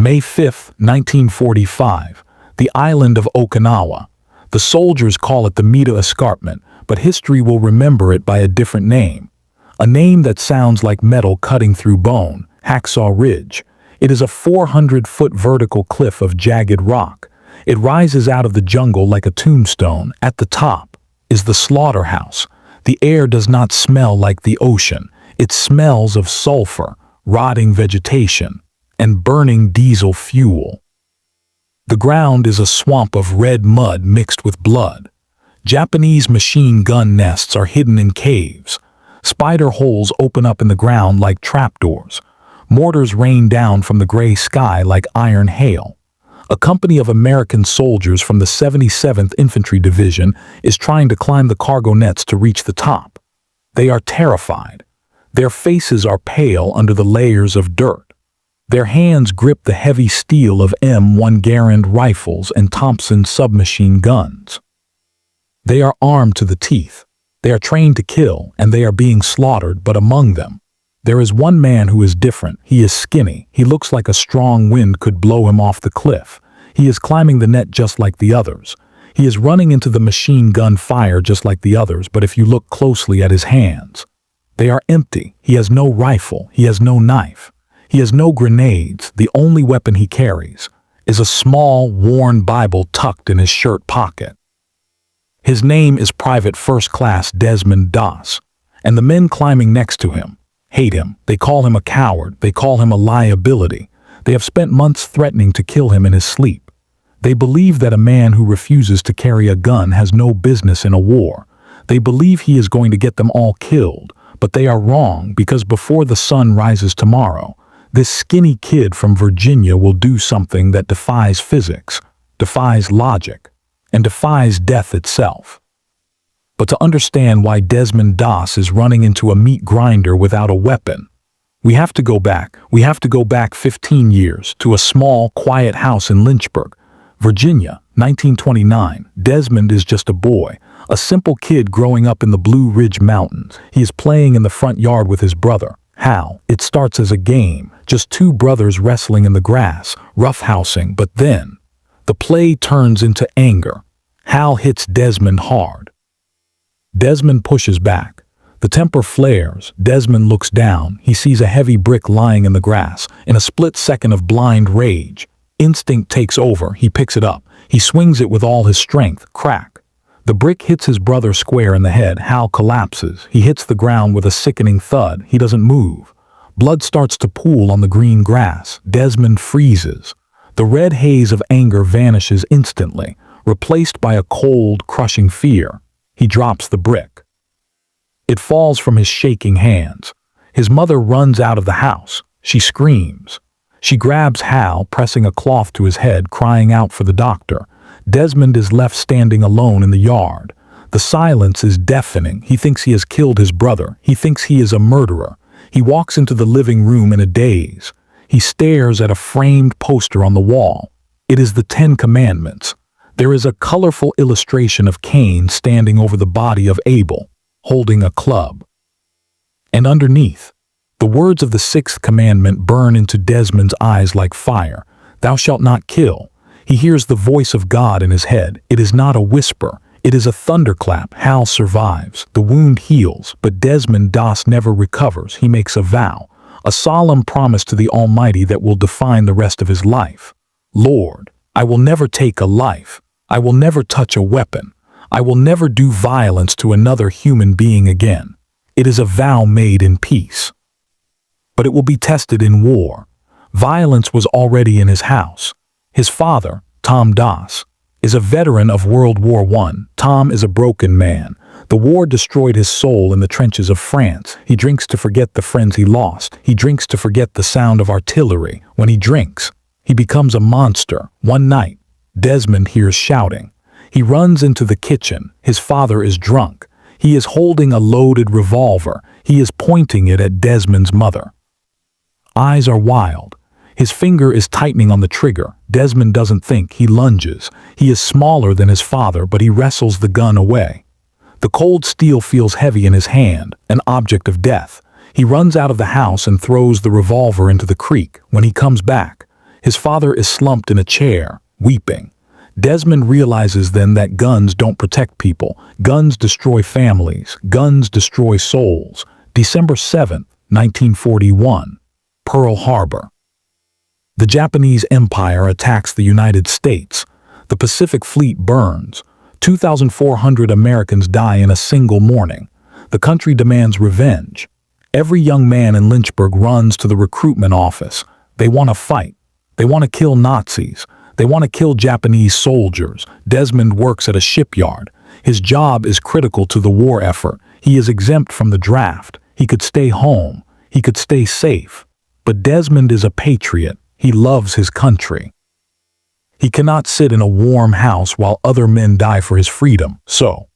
May 5, 1945, the island of Okinawa. The soldiers call it the Mita Escarpment, but history will remember it by a different name. A name that sounds like metal cutting through bone, Hacksaw Ridge. It is a 400-foot vertical cliff of jagged rock. It rises out of the jungle like a tombstone. At the top is the slaughterhouse. The air does not smell like the ocean. It smells of sulfur, rotting vegetation, and burning diesel fuel. The ground is a swamp of red mud mixed with blood. Japanese machine gun nests are hidden in caves. Spider holes open up in the ground like trapdoors. Mortars rain down from the gray sky like iron hail. A company of American soldiers from the 77th Infantry Division is trying to climb the cargo nets to reach the top. They are terrified. Their faces are pale under the layers of dirt. Their hands grip the heavy steel of M1 Garand rifles and Thompson submachine guns. They are armed to the teeth. They are trained to kill, and they are being slaughtered, but among them, there is one man who is different. He is skinny. He looks like a strong wind could blow him off the cliff. He is climbing the net just like the others. He is running into the machine gun fire just like the others, but if you look closely at his hands, they are empty. He has no rifle. He has no knife. He has no grenades. The only weapon he carries is a small, worn Bible tucked in his shirt pocket. His name is Private First Class Desmond Doss, and the men climbing next to him hate him. They call him a coward. They call him a liability. They have spent months threatening to kill him in his sleep. They believe that a man who refuses to carry a gun has no business in a war. They believe he is going to get them all killed, but they are wrong because before the sun rises tomorrow, this skinny kid from Virginia will do something that defies physics, defies logic, and defies death itself. But to understand why Desmond Doss is running into a meat grinder without a weapon, we have to go back. We have to go back 15 years to a small, quiet house in Lynchburg, Virginia, 1929. Desmond is just a boy, a simple kid growing up in the Blue Ridge Mountains. He is playing in the front yard with his brother, Hal. It starts as a game, just two brothers wrestling in the grass, roughhousing, but then the play turns into anger. Hal hits Desmond hard. Desmond pushes back. The temper flares. Desmond looks down. He sees a heavy brick lying in the grass. In a split second of blind rage, instinct takes over. He picks it up. He swings it with all his strength. Crack. The brick hits his brother square in the head. Hal collapses. He hits the ground with a sickening thud. He doesn't move. Blood starts to pool on the green grass. Desmond freezes. The red haze of anger vanishes instantly, replaced by a cold, crushing fear. He drops the brick. It falls from his shaking hands. His mother runs out of the house. She screams. She grabs Hal, pressing a cloth to his head, crying out for the doctor. Desmond is left standing alone in the yard. The silence is deafening. He thinks he has killed his brother. He thinks he is a murderer. He walks into the living room in a daze. He stares at a framed poster on the wall. It is the 10 Commandments. There is a colorful illustration of Cain standing over the body of Abel, holding a club. And underneath, the words of the 6th commandment burn into Desmond's eyes like fire. Thou shalt not kill. He hears the voice of God in his head. It is not a whisper. It is a thunderclap. Hal survives. The wound heals, but Desmond Doss never recovers. He makes a vow, a solemn promise to the Almighty that will define the rest of his life. Lord, I will never take a life. I will never touch a weapon. I will never do violence to another human being again. It is a vow made in peace. But it will be tested in war. Violence was already in his house. His father, Tom Doss, is a veteran of World War I. Tom is a broken man. The war destroyed his soul in the trenches of France. He drinks to forget the friends he lost. He drinks to forget the sound of artillery. When he drinks, he becomes a monster. One night, Desmond hears shouting. He runs into the kitchen. His father is drunk. He is holding a loaded revolver. He is pointing it at Desmond's mother. Eyes are wild. His finger is tightening on the trigger. Desmond doesn't think. He lunges. He is smaller than his father, but he wrestles the gun away. The cold steel feels heavy in his hand, an object of death. He runs out of the house and throws the revolver into the creek. When he comes back, His father is slumped in a chair, weeping. Desmond realizes then that guns don't protect people. Guns destroy families. Guns destroy souls. December 7, 1941. Pearl Harbor. The Japanese Empire attacks the United States. The Pacific Fleet burns. 2,400 Americans die in a single morning. The country demands revenge. Every young man in Lynchburg runs to the recruitment office. They want to fight. They want to kill Nazis. They want to kill Japanese soldiers. Desmond works at a shipyard. His job is critical to the war effort. He is exempt from the draft. He could stay home. He could stay safe. But Desmond is a patriot. He loves his country. He cannot sit in a warm house while other men die for his freedom. So,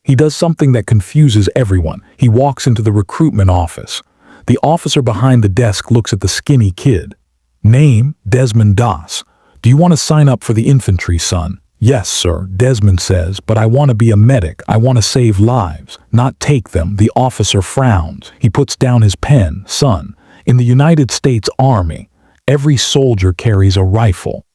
he does something that confuses everyone. He walks into the recruitment office. The officer behind the desk looks at the skinny kid. Name, Desmond Doss. Do you want to sign up for the infantry, son? Yes, sir, Desmond says, but I want to be a medic. I want to save lives, not take them. The officer frowns. He puts down his pen. Son, in the United States Army, every soldier carries a rifle.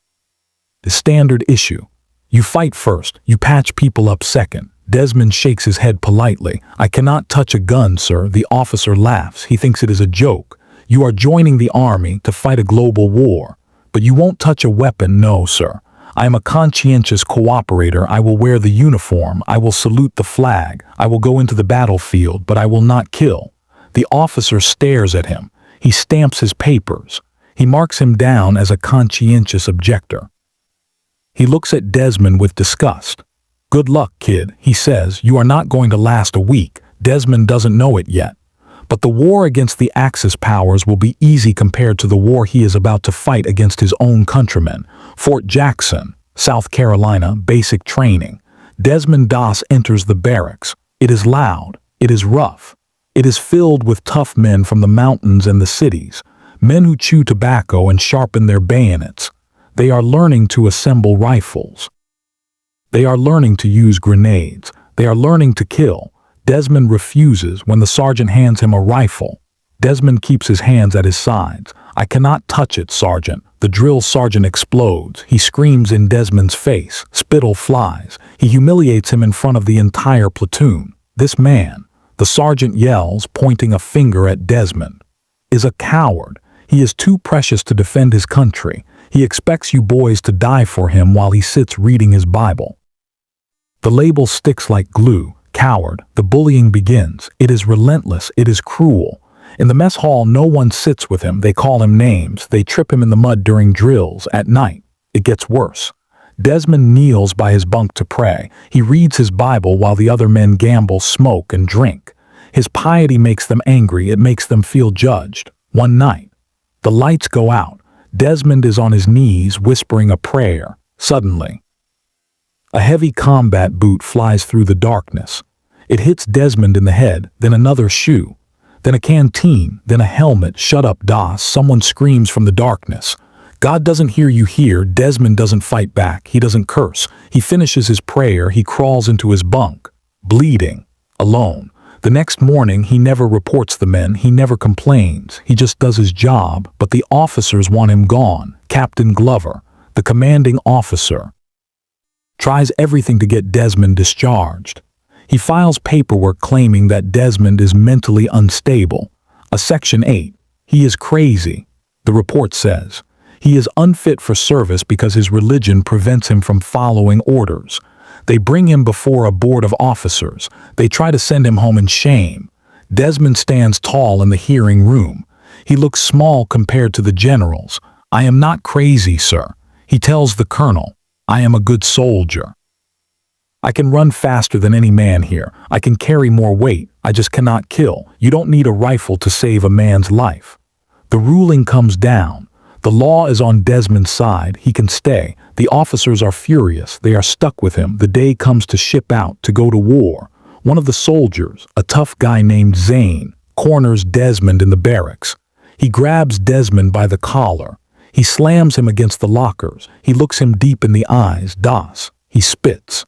The standard issue. You fight first. You patch people up second. Desmond shakes his head politely. I cannot touch a gun, sir. The officer laughs. He thinks it is a joke. You are joining the army to fight a global war. But you won't touch a weapon, no, sir. I am a conscientious cooperator. I will wear the uniform. I will salute the flag. I will go into the battlefield, but I will not kill. The officer stares at him. He stamps his papers. He marks him down as a conscientious objector. He looks at Desmond with disgust. Good luck, kid, he says. You are not going to last a week. Desmond doesn't know it yet. But the war against the Axis powers will be easy compared to the war he is about to fight against his own countrymen. Fort Jackson, South Carolina, basic training. Desmond Doss enters the barracks. It is loud. It is rough. It is filled with tough men from the mountains and the cities, men who chew tobacco and sharpen their bayonets. They are learning to assemble rifles. They are learning to use grenades. They are learning to kill. Desmond refuses when the sergeant hands him a rifle. Desmond keeps his hands at his sides. I cannot touch it, sergeant. The drill sergeant explodes. He screams in Desmond's face. Spittle flies. He humiliates him in front of the entire platoon. This man, the sergeant yells, pointing a finger at Desmond, is a coward. He is too precious to defend his country. He expects you boys to die for him while he sits reading his Bible. The label sticks like glue. Coward. The bullying begins. It is relentless. It is cruel. In the mess hall, no one sits with him. They call him names. They trip him in the mud during drills. At night, it gets worse. Desmond kneels by his bunk to pray. He reads his Bible while the other men gamble, smoke, and drink. His piety makes them angry. It makes them feel judged. One night, the lights go out. Desmond is on his knees whispering a prayer. Suddenly, a heavy combat boot flies through the darkness. It hits Desmond in the head, then another shoe, then a canteen, then a helmet. Shut up, Doss, someone screams from the darkness. God doesn't hear you here. Desmond doesn't fight back. He doesn't curse. He finishes his prayer. He crawls into his bunk, bleeding, alone. The next morning, he never reports the men. He never complains. He just does his job, but the officers want him gone. Captain Glover, the commanding officer, tries everything to get Desmond discharged. He files paperwork claiming that Desmond is mentally unstable. A Section 8. He is crazy, the report says. He is unfit for service because his religion prevents him from following orders. They bring him before a board of officers. They try to send him home in shame. Desmond stands tall in the hearing room. He looks small compared to the generals. I am not crazy, sir. He tells the colonel. I am a good soldier. I can run faster than any man here. I can carry more weight. I just cannot kill. You don't need a rifle to save a man's life. The ruling comes down. The law is on Desmond's side. He can stay. The officers are furious. They are stuck with him. The day comes to ship out, to go to war. One of the soldiers, a tough guy named Zane, corners Desmond in the barracks. He grabs Desmond by the collar. He slams him against the lockers. He looks him deep in the eyes. Doss. He spits.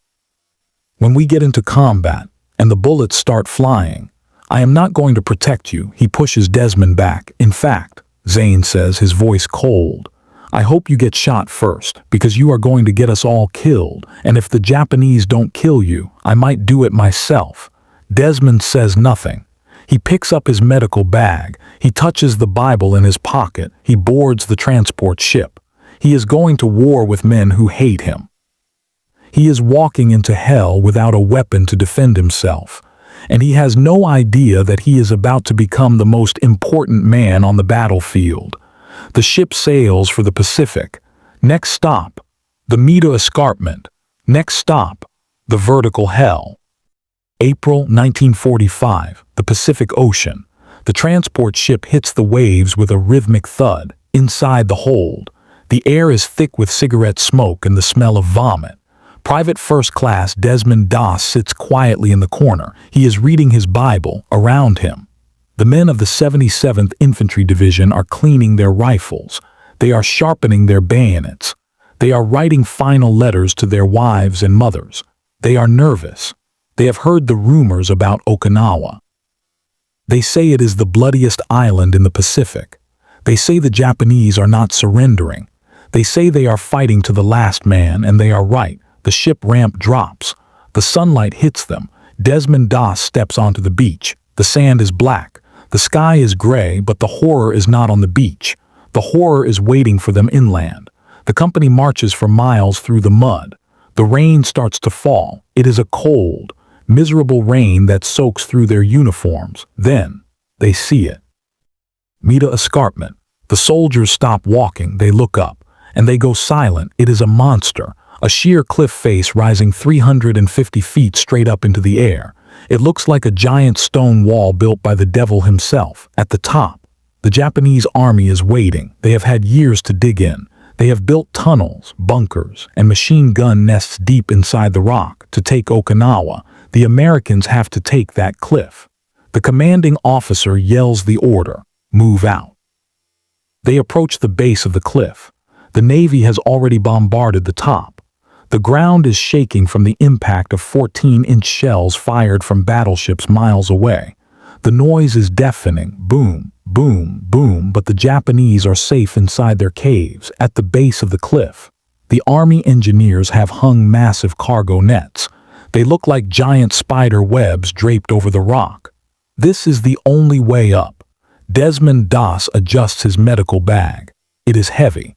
When we get into combat and the bullets start flying, I am not going to protect you. He pushes Desmond back. In fact, Zane says, his voice cold, I hope you get shot first, because you are going to get us all killed, and if the Japanese don't kill you, I might do it myself." Desmond says nothing. He picks up his medical bag, he touches the Bible in his pocket, he boards the transport ship. He is going to war with men who hate him. He is walking into hell without a weapon to defend himself, and he has no idea that he is about to become the most important man on the battlefield. The ship sails for the Pacific. Next stop, the Mita Escarpment. Next stop, the vertical hell. April 1945, the Pacific Ocean. The transport ship hits the waves with a rhythmic thud. Inside the hold, the air is thick with cigarette smoke and the smell of vomit. Private First Class Desmond Doss sits quietly in the corner. He is reading his Bible. Around him, the men of the 77th Infantry Division are cleaning their rifles. They are sharpening their bayonets. They are writing final letters to their wives and mothers. They are nervous. They have heard the rumors about Okinawa. They say it is the bloodiest island in the Pacific. They say the Japanese are not surrendering. They say they are fighting to the last man, and they are right. The ship ramp drops. The sunlight hits them. Desmond Doss steps onto the beach. The sand is black. The sky is gray, but the horror is not on the beach. The horror is waiting for them inland. The company marches for miles through the mud. The rain starts to fall. It is a cold, miserable rain that soaks through their uniforms. Then they see it. Mita Escarpment. The soldiers stop walking. They look up, and they go silent. It is a monster. A sheer cliff face rising 350 feet straight up into the air. It looks like a giant stone wall built by the devil himself. At the top, the Japanese army is waiting. They have had years to dig in. They have built tunnels, bunkers, and machine gun nests deep inside the rock to take Okinawa. The Americans have to take that cliff. The commanding officer yells the order, "Move out." They approach the base of the cliff. The Navy has already bombarded the top. The ground is shaking from the impact of 14-inch shells fired from battleships miles away. The noise is deafening, boom, boom, boom, but the Japanese are safe inside their caves at the base of the cliff. The Army engineers have hung massive cargo nets. They look like giant spider webs draped over the rock. This is the only way up. Desmond Doss adjusts his medical bag. It is heavy.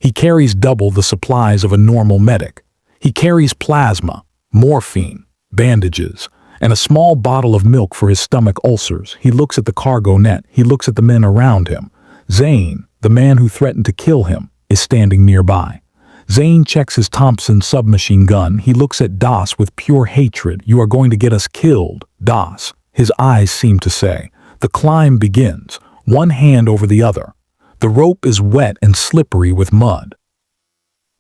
He carries double the supplies of a normal medic. He carries plasma, morphine, bandages, and a small bottle of milk for his stomach ulcers. He looks at the cargo net. He looks at the men around him. Zane, the man who threatened to kill him, is standing nearby. Zane checks his Thompson submachine gun. He looks at Doss with pure hatred. "You are going to get us killed, Doss," his eyes seem to say. The climb begins, one hand over the other. The rope is wet and slippery with mud.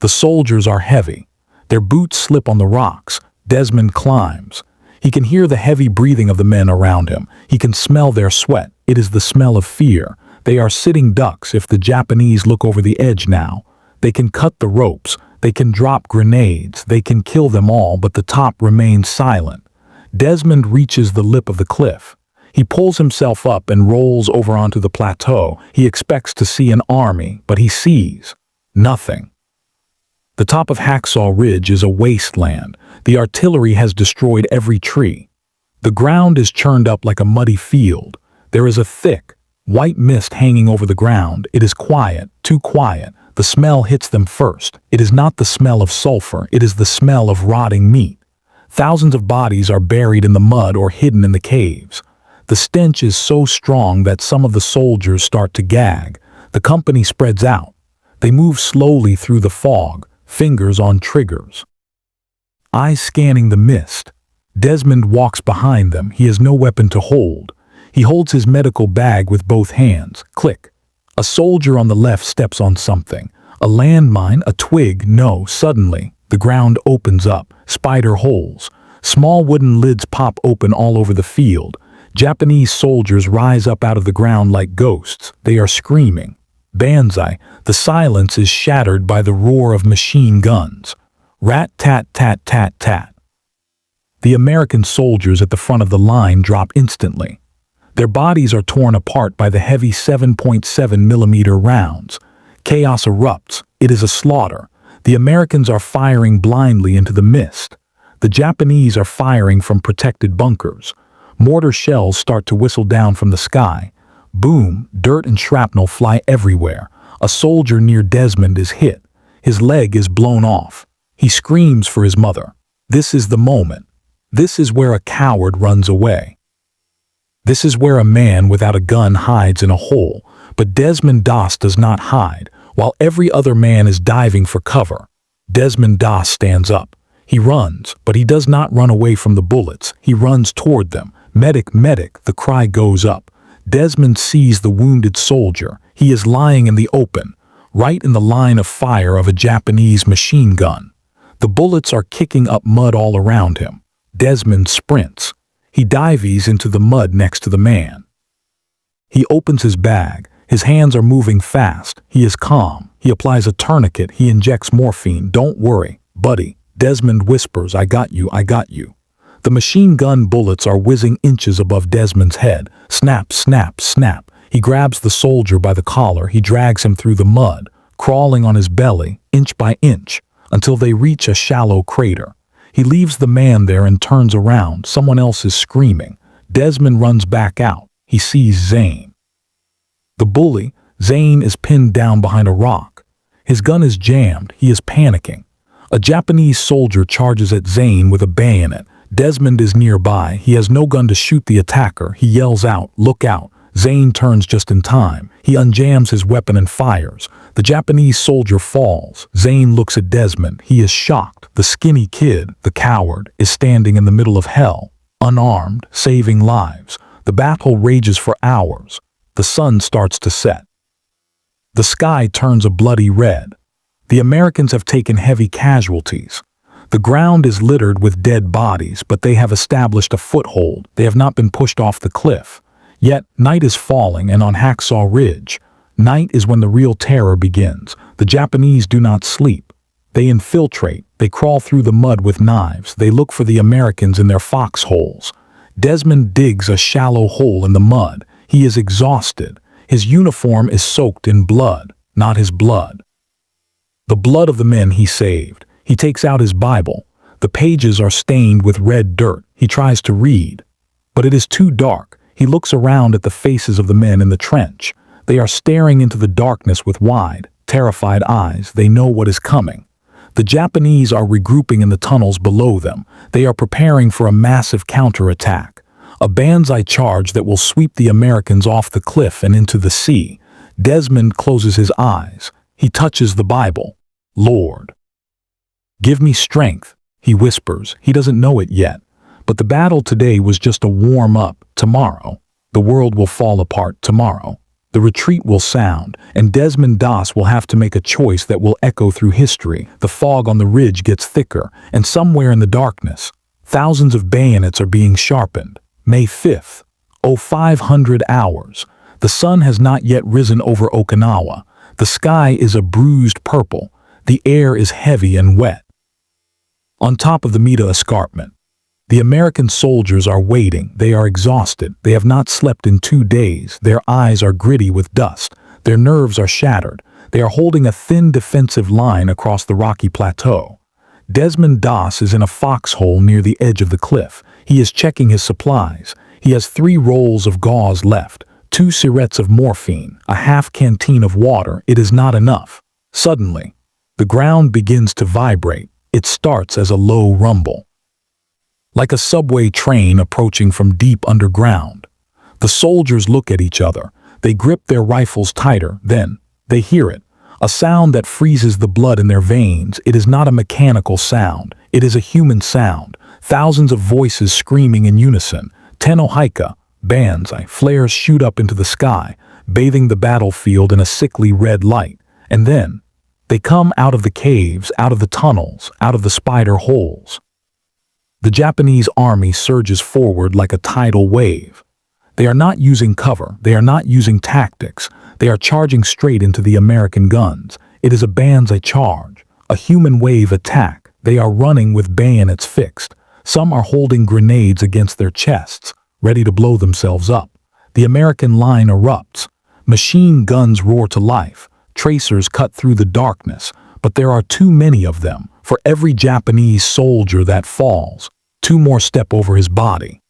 The soldiers are heavy. Their boots slip on the rocks. Desmond climbs. He can hear the heavy breathing of the men around him. He can smell their sweat. It is the smell of fear. They are sitting ducks. If the Japanese look over the edge now, they can cut the ropes. They can drop grenades. They can kill them all, but the top remains silent. Desmond reaches the lip of the cliff. He pulls himself up and rolls over onto the plateau. He expects to see an army, but he sees nothing. The top of Hacksaw Ridge is a wasteland. The artillery has destroyed every tree. The ground is churned up like a muddy field. There is a thick, white mist hanging over the ground. It is quiet, too quiet. The smell hits them first. It is not the smell of sulfur. It is the smell of rotting meat. Thousands of bodies are buried in the mud or hidden in the caves. The stench is so strong that some of the soldiers start to gag. The company spreads out. They move slowly through the fog, fingers on triggers. Eyes scanning the mist. Desmond walks behind them. He has no weapon to hold. He holds his medical bag with both hands. Click. A soldier on the left steps on something. A landmine, a twig, no, suddenly, the ground opens up. Spider holes. Small wooden lids pop open all over the field. Japanese soldiers rise up out of the ground like ghosts. They are screaming. Banzai. The silence is shattered by the roar of machine guns. Rat-tat-tat-tat-tat. The American soldiers at the front of the line drop instantly. Their bodies are torn apart by the heavy 7.7 millimeter rounds. Chaos erupts. It is a slaughter. The Americans are firing blindly into the mist. The Japanese are firing from protected bunkers. Mortar shells start to whistle down from the sky. Boom, dirt and shrapnel fly everywhere. A soldier near Desmond is hit. His leg is blown off. He screams for his mother. This is the moment. This is where a coward runs away. This is where a man without a gun hides in a hole, but Desmond Doss does not hide, while every other man is diving for cover. Desmond Doss stands up. He runs, but he does not run away from the bullets. He runs toward them. Medic, medic, the cry goes up. Desmond sees the wounded soldier. He is lying in the open, right in the line of fire of a Japanese machine gun. The bullets are kicking up mud all around him. Desmond sprints. He dives into the mud next to the man. He opens his bag. His hands are moving fast. He is calm. He applies a tourniquet. He injects morphine. Don't worry, buddy. Desmond whispers, I got you, I got you. The machine gun bullets are whizzing inches above Desmond's head. Snap, snap, snap. He grabs the soldier by the collar. He drags him through the mud, crawling on his belly, inch by inch, until they reach a shallow crater. He leaves the man there and turns around. Someone else is screaming. Desmond runs back out. He sees Zane. The bully, Zane, is pinned down behind a rock. His gun is jammed. He is panicking. A Japanese soldier charges at Zane with a bayonet. Desmond is nearby. He has no gun to shoot the attacker. He yells out, look out. Zane turns just in time. He unjams his weapon and fires. The Japanese soldier falls. Zane looks at Desmond. He is shocked. The skinny kid, the coward, is standing in the middle of hell, unarmed, saving lives. The battle rages for hours. The sun starts to set. The sky turns a bloody red. The Americans have taken heavy casualties. The ground is littered with dead bodies, but they have established a foothold. They have not been pushed off the cliff. Yet, night is falling, and on Hacksaw Ridge, night is when the real terror begins. The Japanese do not sleep. They infiltrate. They crawl through the mud with knives. They look for the Americans in their foxholes. Desmond digs a shallow hole in the mud. He is exhausted. His uniform is soaked in blood, not his blood. The blood of the men he saved. He takes out his Bible. The pages are stained with red dirt. He tries to read, but it is too dark. He looks around at the faces of the men in the trench. They are staring into the darkness with wide, terrified eyes. They know what is coming. The Japanese are regrouping in the tunnels below them. They are preparing for a massive counterattack, a banzai charge that will sweep the Americans off the cliff and into the sea. Desmond closes his eyes. He touches the Bible. Lord, give me strength, he whispers. He doesn't know it yet. But the battle today was just a warm-up. Tomorrow, the world will fall apart tomorrow. The retreat will sound, and Desmond Doss will have to make a choice that will echo through history. The fog on the ridge gets thicker, and somewhere in the darkness, thousands of bayonets are being sharpened. May 5th, 0500 hours. The sun has not yet risen over Okinawa. The sky is a bruised purple. The air is heavy and wet. On top of the Mita escarpment, the American soldiers are waiting. They are exhausted. They have not slept in 2 days. Their eyes are gritty with dust. Their nerves are shattered. They are holding a thin defensive line across the rocky plateau. Desmond Doss is in a foxhole near the edge of the cliff. He is checking his supplies. He has 3 rolls of gauze left, 2 syrettes of morphine, a half canteen of water. It is not enough. Suddenly, the ground begins to vibrate. It starts as a low rumble, like a subway train approaching from deep underground. The soldiers look at each other. They grip their rifles tighter. Then, they hear it, a sound that freezes the blood in their veins. It is not a mechanical sound. It is a human sound. Thousands of voices screaming in unison. Tenohaika, banzai, flares shoot up into the sky, bathing the battlefield in a sickly red light. And then, they come out of the caves, out of the tunnels, out of the spider holes. The Japanese army surges forward like a tidal wave. They are not using cover. They are not using tactics. They are charging straight into the American guns. It is a banzai charge, a human wave attack. They are running with bayonets fixed. Some are holding grenades against their chests, ready to blow themselves up. The American line erupts. Machine guns roar to life. Tracers cut through the darkness, but there are too many of them. For every Japanese soldier that falls, 2 more step over his body.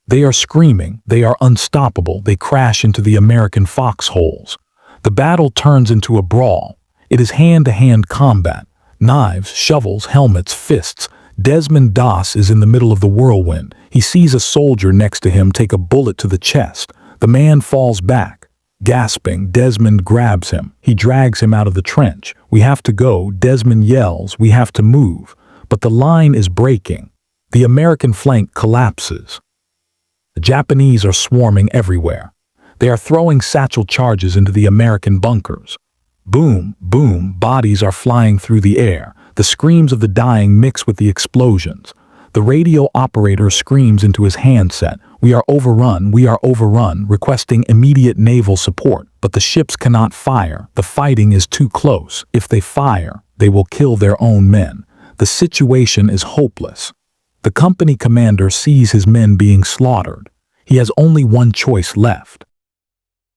They are screaming, they are unstoppable, they crash into the American foxholes. The battle turns into a brawl. It is hand-to-hand combat. Knives, shovels, helmets, fists. Desmond Doss is in the middle of the whirlwind. He sees a soldier next to him take a bullet to the chest. The man falls back. Gasping, Desmond grabs him. He drags him out of the trench. "We have to go," Desmond yells. "We have to move." But the line is breaking. The American flank collapses. The Japanese are swarming everywhere. They are throwing satchel charges into the American bunkers. Boom, boom, bodies are flying through the air. The screams of the dying mix with the explosions. The radio operator screams into his handset, we are overrun," requesting immediate naval support. But the ships cannot fire. The fighting is too close. If they fire, they will kill their own men. The situation is hopeless. The company commander sees his men being slaughtered. He has only one choice left.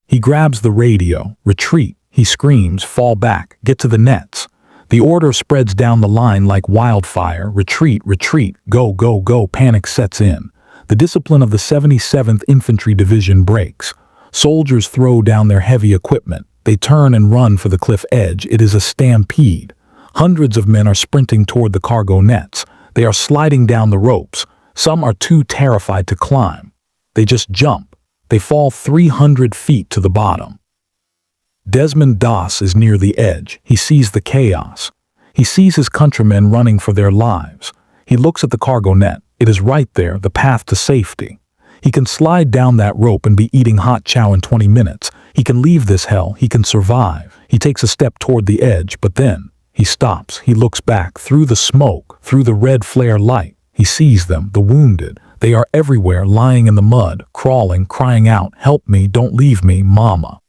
He grabs the radio. "Retreat," he screams, "fall back, get to the nets." The order spreads down the line like wildfire. "Retreat, retreat, go, go, go." Panic sets in. The discipline of the 77th Infantry Division breaks. Soldiers throw down their heavy equipment. They turn and run for the cliff edge. It is a stampede. Hundreds of men are sprinting toward the cargo nets. They are sliding down the ropes. Some are too terrified to climb. They just jump. They fall 300 feet to the bottom. Desmond Doss is near the edge. He sees the chaos. He sees his countrymen running for their lives. He looks at the cargo net. It is right there, the path to safety. He can slide down that rope and be eating hot chow in 20 minutes. He can leave this hell. He can survive. He takes a step toward the edge, but then he stops. He looks back through the smoke, through the red flare light. He sees them, the wounded. They are everywhere, lying in the mud, crawling, crying out, "Help me, don't leave me, mama."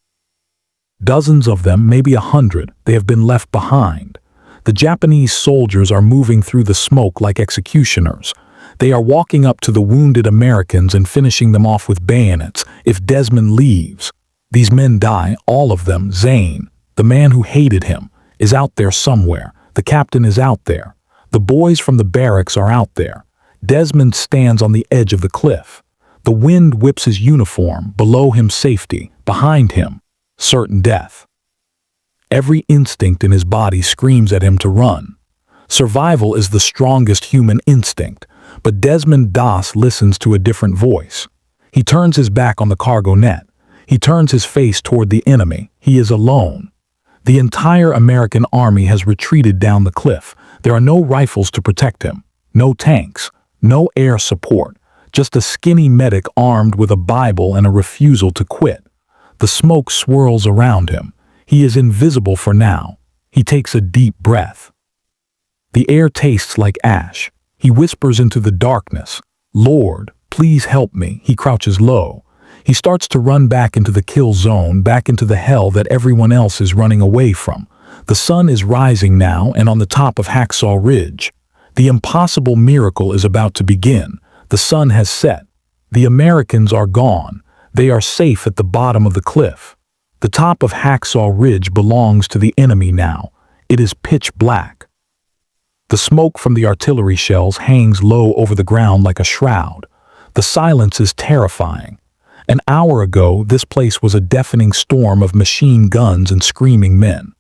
Dozens of them, maybe 100, they have been left behind. The Japanese soldiers are moving through the smoke like executioners. They are walking up to the wounded Americans and finishing them off with bayonets. If Desmond leaves, these men die, all of them. Zane, the man who hated him, is out there somewhere. The captain is out there. The boys from the barracks are out there. Desmond stands on the edge of the cliff. The wind whips his uniform. Below him, safety. Behind him, certain death. Every instinct in his body screams at him to run. Survival is the strongest human instinct, but Desmond Doss listens to a different voice. He turns his back on the cargo net. He turns his face toward the enemy. He is alone. The entire American army has retreated down the cliff. There are no rifles to protect him, no tanks, no air support, just a skinny medic armed with a Bible and a refusal to quit. The smoke swirls around him. He is invisible for now. He takes a deep breath. The air tastes like ash. He whispers into the darkness, "Lord, please help me." He crouches low. He starts to run back into the kill zone, back into the hell that everyone else is running away from. The sun is rising now and on the top of Hacksaw Ridge. The impossible miracle is about to begin. The sun has set. The Americans are gone. They are safe at the bottom of the cliff. The top of Hacksaw Ridge belongs to the enemy now. It is pitch black. The smoke from the artillery shells hangs low over the ground like a shroud. The silence is terrifying. An hour ago, this place was a deafening storm of machine guns and screaming men.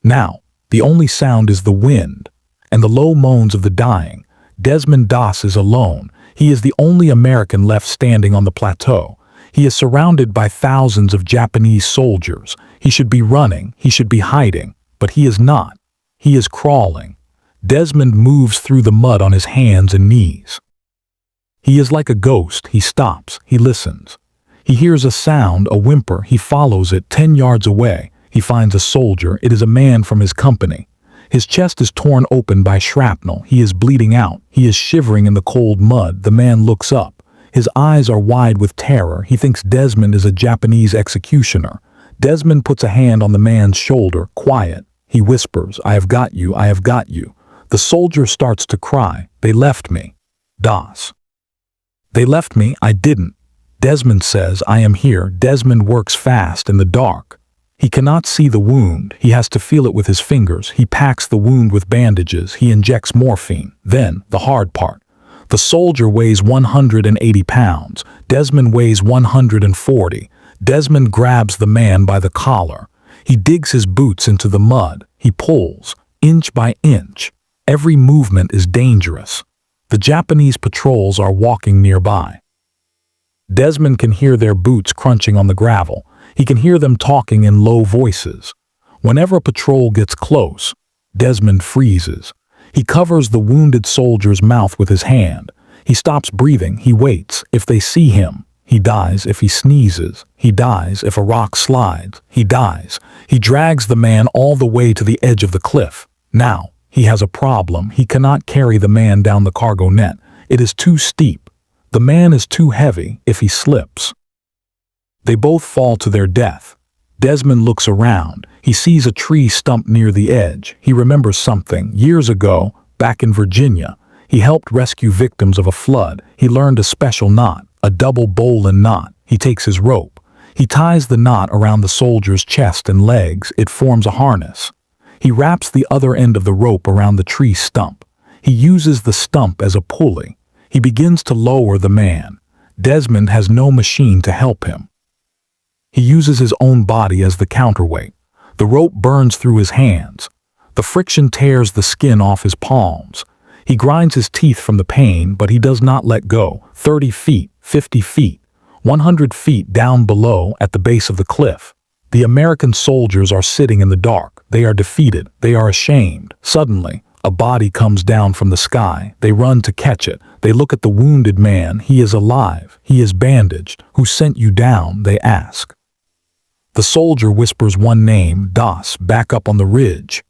Now, the only sound is the wind and the low moans of the dying. Desmond Doss is alone. He is the only American left standing on the plateau. He is surrounded by thousands of Japanese soldiers. He should be running, he should be hiding, but he is not. He is crawling. Desmond moves through the mud on his hands and knees. He is like a ghost. He stops, he listens. He hears a sound, a whimper. He follows it 10 yards away. He finds a soldier. It is a man from his company. His chest is torn open by shrapnel. He is bleeding out. He is shivering in the cold mud. The man looks up. His eyes are wide with terror. He thinks Desmond is a Japanese executioner. Desmond puts a hand on the man's shoulder. "Quiet," he whispers. "I have got you. I have got you." The soldier starts to cry. "They left me." Doss. "They left me. I didn't." Desmond says, "I am here." Desmond works fast in the dark. He cannot see the wound, he has to feel it with his fingers. He packs the wound with bandages, he injects morphine. Then, the hard part. The soldier weighs 180 pounds, Desmond weighs 140. Desmond grabs the man by the collar. He digs his boots into the mud. He pulls, inch by inch. Every movement is dangerous. The Japanese patrols are walking nearby. Desmond can hear their boots crunching on the gravel. He can hear them talking in low voices. Whenever a patrol gets close, Desmond freezes. He covers the wounded soldier's mouth with his hand. He stops breathing. He waits. If they see him, he dies. If he sneezes, he dies. If a rock slides, he dies. He drags the man all the way to the edge of the cliff. Now, he has a problem. He cannot carry the man down the cargo net. It is too steep. The man is too heavy if he slips. They both fall to their death. Desmond looks around. He sees a tree stump near the edge. He remembers something. Years ago, back in Virginia, he helped rescue victims of a flood. He learned a special knot, a double bowline knot. He takes his rope. He ties the knot around the soldier's chest and legs. It forms a harness. He wraps the other end of the rope around the tree stump. He uses the stump as a pulley. He begins to lower the man. Desmond has no machine to help him. He uses his own body as the counterweight. The rope burns through his hands. The friction tears the skin off his palms. He grinds his teeth from the pain, but he does not let go. 30 feet, 50 feet, 100 feet down below at the base of the cliff. The American soldiers are sitting in the dark. They are defeated. They are ashamed. Suddenly, a body comes down from the sky. They run to catch it. They look at the wounded man. He is alive. He is bandaged. Who sent you down? They ask. The soldier whispers one name, Doss, back up on the ridge.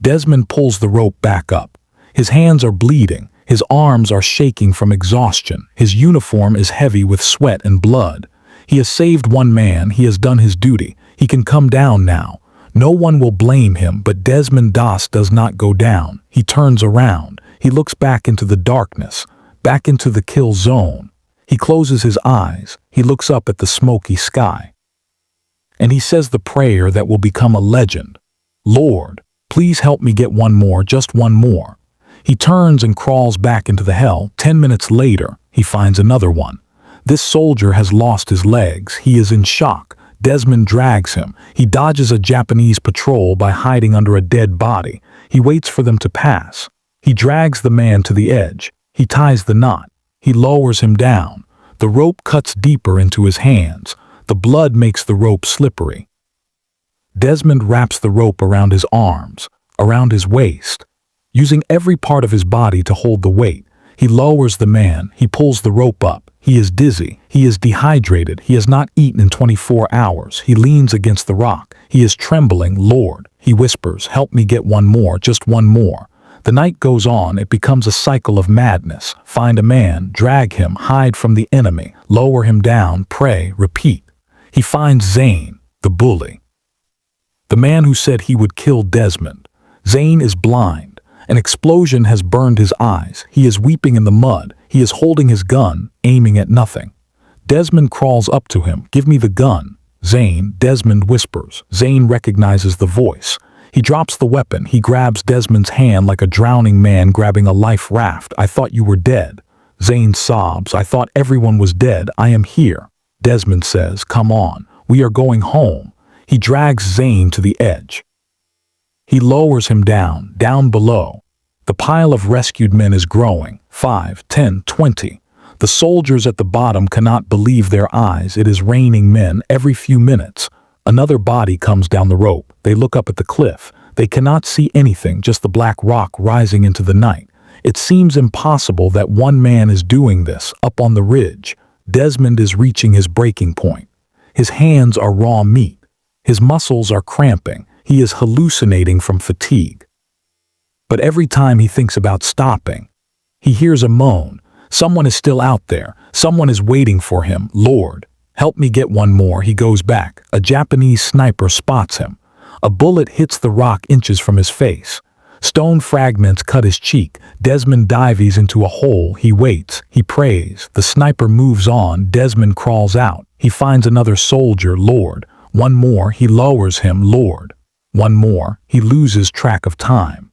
Desmond pulls the rope back up. His hands are bleeding. His arms are shaking from exhaustion. His uniform is heavy with sweat and blood. He has saved one man. He has done his duty. He can come down now. No one will blame him, but Desmond Doss does not go down. He turns around. He looks back into the darkness, back into the kill zone. He closes his eyes. He looks up at the smoky sky. And he says the prayer that will become a legend. Lord, please help me get one more, just one more. He turns and crawls back into the hell. 10 minutes later, he finds another one. This soldier has lost his legs. He is in shock. Desmond drags him. He dodges a Japanese patrol by hiding under a dead body. He waits for them to pass. He drags the man to the edge. He ties the knot. He lowers him down. The rope cuts deeper into his hands. The blood makes the rope slippery. Desmond wraps the rope around his arms, around his waist, using every part of his body to hold the weight. He lowers the man. He pulls the rope up. He is dizzy. He is dehydrated. He has not eaten in 24 hours. He leans against the rock. He is trembling. Lord, he whispers, help me get one more, just one more. The night goes on. It becomes a cycle of madness. Find a man, drag him, hide from the enemy, lower him down, pray, repeat. He finds Zane, the bully. The man who said he would kill Desmond. Zane is blind. An explosion has burned his eyes. He is weeping in the mud. He is holding his gun, aiming at nothing. Desmond crawls up to him. Give me the gun. Zane, Desmond whispers. Zane recognizes the voice. He drops the weapon. He grabs Desmond's hand like a drowning man grabbing a life raft. I thought you were dead. Zane sobs. I thought everyone was dead. I am here. Desmond says, come on. We are going home. He drags Zane to the edge. He lowers him down below. The pile of rescued men is growing. 5, 10, 20. The soldiers at the bottom cannot believe their eyes. It is raining men every few minutes. Another body comes down the rope. They look up at the cliff. They cannot see anything, just the black rock rising into the night. It seems impossible that one man is doing this up on the ridge. Desmond is reaching his breaking point. His hands are raw meat. His muscles are cramping. He is hallucinating from fatigue. But every time he thinks about stopping, he hears a moan. Someone is still out there. Someone is waiting for him. Lord, help me get one more. He goes back. A Japanese sniper spots him. A bullet hits the rock inches from his face. Stone fragments cut his cheek. Desmond dives into a hole. He waits. He prays. The sniper moves on. Desmond crawls out. He finds another soldier. Lord, One more, he lowers him, Lord. One more, he loses track of time.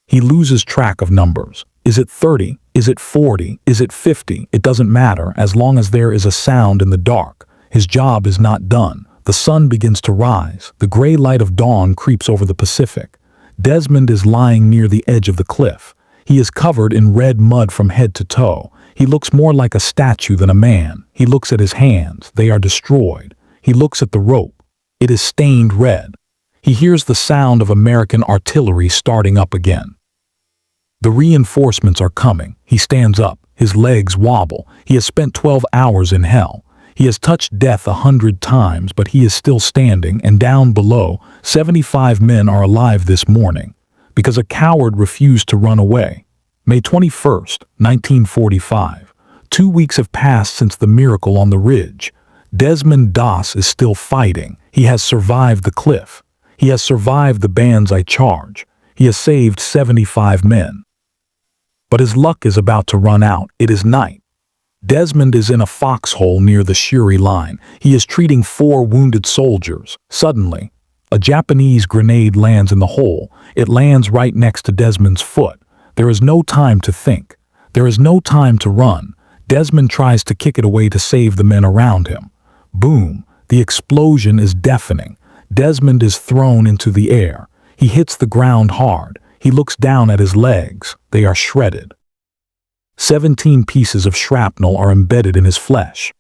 He loses track of numbers. Is it 30? Is it 40? Is it 50? It doesn't matter as long as there is a sound in the dark. His job is not done. The sun begins to rise. The gray light of dawn creeps over the Pacific. Desmond is lying near the edge of the cliff. He is covered in red mud from head to toe. He looks more like a statue than a man. He looks at his hands. They are destroyed. He looks at the rope. It is stained red. He hears the sound of American artillery starting up again. The reinforcements are coming. He stands up. His legs wobble. He has spent 12 hours in hell. He has touched death 100 times, but he is still standing, and down below, 75 men are alive this morning because a coward refused to run away. May 21st, 1945. 2 weeks have passed since the miracle on the ridge. Desmond Doss is still fighting. He has survived the cliff. He has survived the banzai charge. He has saved 75 men. But his luck is about to run out. It is night. Desmond is in a foxhole near the Shuri line. He is treating 4 wounded soldiers. Suddenly, a Japanese grenade lands in the hole. It lands right next to Desmond's foot. There is no time to think. There is no time to run. Desmond tries to kick it away to save the men around him. Boom! The explosion is deafening. Desmond is thrown into the air. He hits the ground hard. He looks down at his legs. They are shredded. 17 pieces of shrapnel are embedded in his flesh.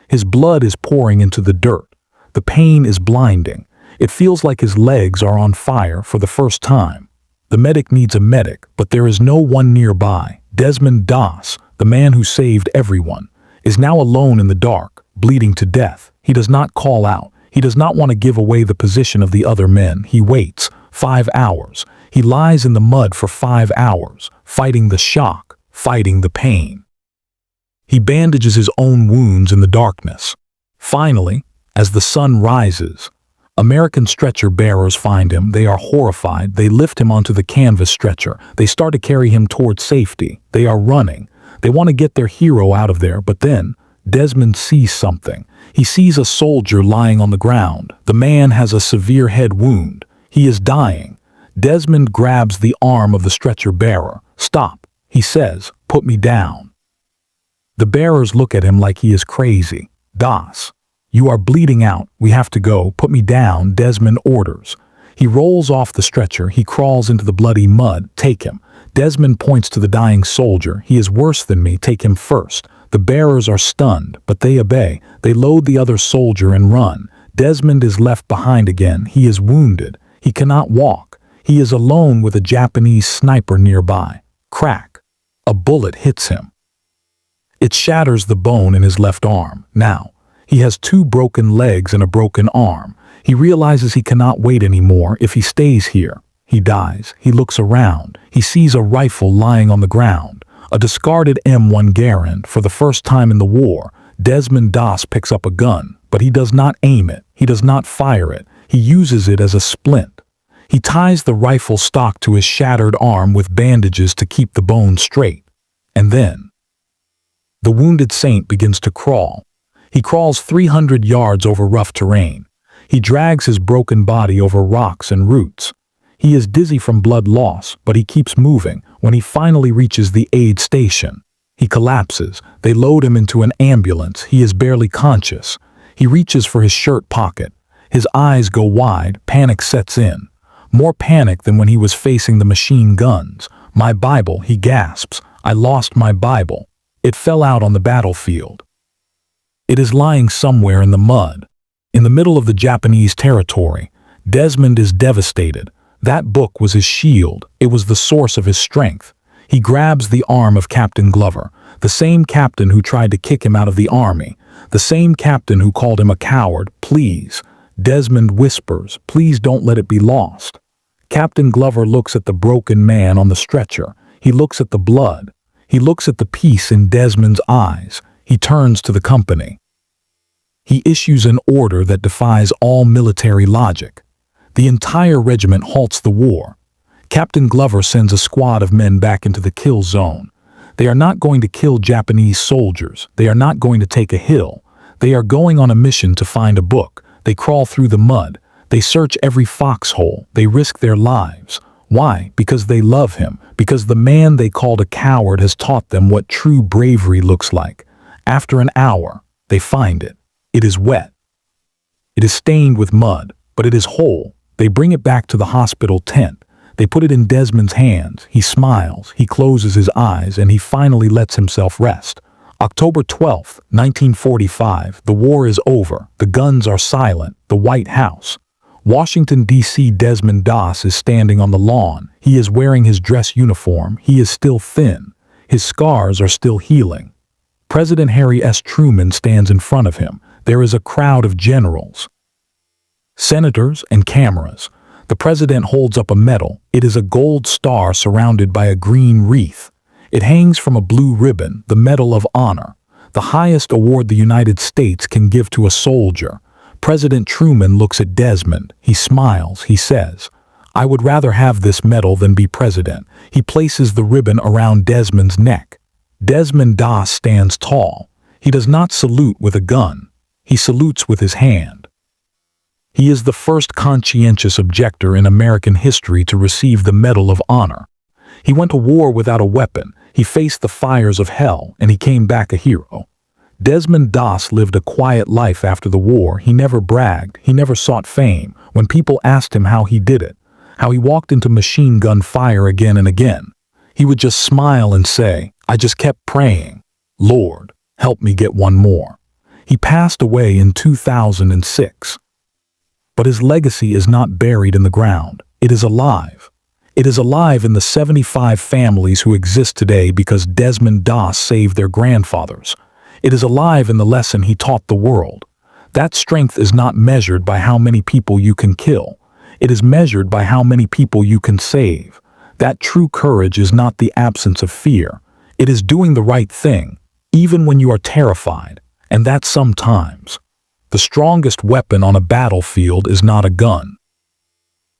His blood is pouring into the dirt. The pain is blinding. It feels like his legs are on fire for the first time. The medic needs a medic, but there is no one nearby. Desmond Doss, the man who saved everyone, is now alone in the dark, bleeding to death. He does not call out. He does not want to give away the position of the other men. He waits 5 hours. He lies in the mud for 5 hours, fighting the shock, fighting the pain. He bandages his own wounds in the darkness. Finally, as the sun rises, American stretcher bearers find him. They are horrified. They lift him onto the canvas stretcher. They start to carry him toward safety. They are running. They want to get their hero out of there, but then Desmond sees something. He sees a soldier lying on the ground. The man has a severe head wound. He is dying. Desmond grabs the arm of the stretcher bearer. "Stop," he says, "put me down." The bearers look at him like he is crazy. "Doss, you are bleeding out. We have to go. Put me down," Desmond orders. He rolls off the stretcher. He crawls into the bloody mud. "Take him." Desmond points to the dying soldier. "He is worse than me. Take him first." The bearers are stunned, but they obey. They load the other soldier and run. Desmond is left behind again. He is wounded. He cannot walk. He is alone with a Japanese sniper nearby. Crack! A bullet hits him. It shatters the bone in his left arm. Now, he has 2 broken legs and a broken arm. He realizes he cannot wait anymore. If he stays here, he dies. He looks around. He sees a rifle lying on the ground. A discarded M1 Garand. For the first time in the war, Desmond Doss picks up a gun, but he does not aim it. He does not fire it. He uses it as a splint. He ties the rifle stock to his shattered arm with bandages to keep the bone straight. And then, the wounded saint begins to crawl. He crawls 300 yards over rough terrain. He drags his broken body over rocks and roots. He is dizzy from blood loss, but he keeps moving. When he finally reaches the aid station, he collapses. They load him into an ambulance. He is barely conscious. He reaches for his shirt pocket. His eyes go wide. Panic sets in. More panic than when he was facing the machine guns. "My Bible," he gasps. "I lost my Bible. It fell out on the battlefield." It is lying somewhere in the mud. In the middle of the Japanese territory, Desmond is devastated. That book was his shield. It was the source of his strength. He grabs the arm of Captain Glover, the same captain who tried to kick him out of the army, the same captain who called him a coward. "Please," Desmond whispers, "please don't let it be lost." Captain Glover looks at the broken man on the stretcher. He looks at the blood. He looks at the peace in Desmond's eyes. He turns to the company. He issues an order that defies all military logic. The entire regiment halts the war. Captain Glover sends a squad of men back into the kill zone. They are not going to kill Japanese soldiers. They are not going to take a hill. They are going on a mission to find a book. They crawl through the mud. They search every foxhole. They risk their lives. Why? Because they love him. Because the man they called a coward has taught them what true bravery looks like. After an hour, they find it. It is wet. It is stained with mud, but it is whole. They bring it back to the hospital tent. They put it in Desmond's hands. He smiles, he closes his eyes, and he finally lets himself rest. October 12th, 1945, the war is over. The guns are silent. The White House. Washington, D.C. Desmond Doss is standing on the lawn. He is wearing his dress uniform. He is still thin. His scars are still healing. President Harry S. Truman stands in front of him. There is a crowd of generals, senators, and cameras. The president holds up a medal. It is a gold star surrounded by a green wreath. It hangs from a blue ribbon, the Medal of Honor, the highest award the United States can give to a soldier. President Truman looks at Desmond. He smiles. He says, "I would rather have this medal than be president." He places the ribbon around Desmond's neck. Desmond Doss stands tall. He does not salute with a gun. He salutes with his hand. He is the first conscientious objector in American history to receive the Medal of Honor. He went to war without a weapon. He faced the fires of hell, and he came back a hero. Desmond Doss lived a quiet life after the war. He never bragged. He never sought fame. When people asked him how he did it, how he walked into machine gun fire again and again, he would just smile and say, "I just kept praying. Lord, help me get one more." He passed away in 2006. But his legacy is not buried in the ground. It is alive. It is alive in the 75 families who exist today because Desmond Doss saved their grandfathers. It is alive in the lesson he taught the world. That strength is not measured by how many people you can kill. It is measured by how many people you can save. That true courage is not the absence of fear. It is doing the right thing, even when you are terrified. And that sometimes, the strongest weapon on a battlefield is not a gun.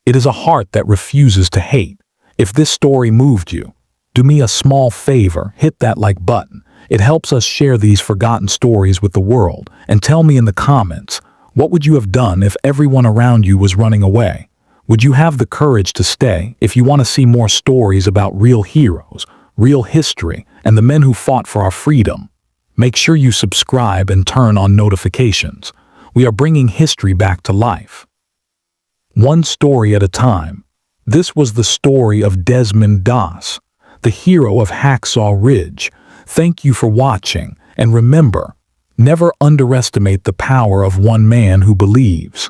It is a heart that refuses to hate. If this story moved you, do me a small favor, hit that like button. It helps us share these forgotten stories with the world. And tell me in the comments, what would you have done if everyone around you was running away? Would you have the courage to stay? If you want to see more stories about real heroes, real history, and the men who fought for our freedom, make sure you subscribe and turn on notifications. We are bringing history back to life, one story at a time. This was the story of Desmond Doss, the hero of Hacksaw Ridge. Thank you for watching, and remember, never underestimate the power of one man who believes.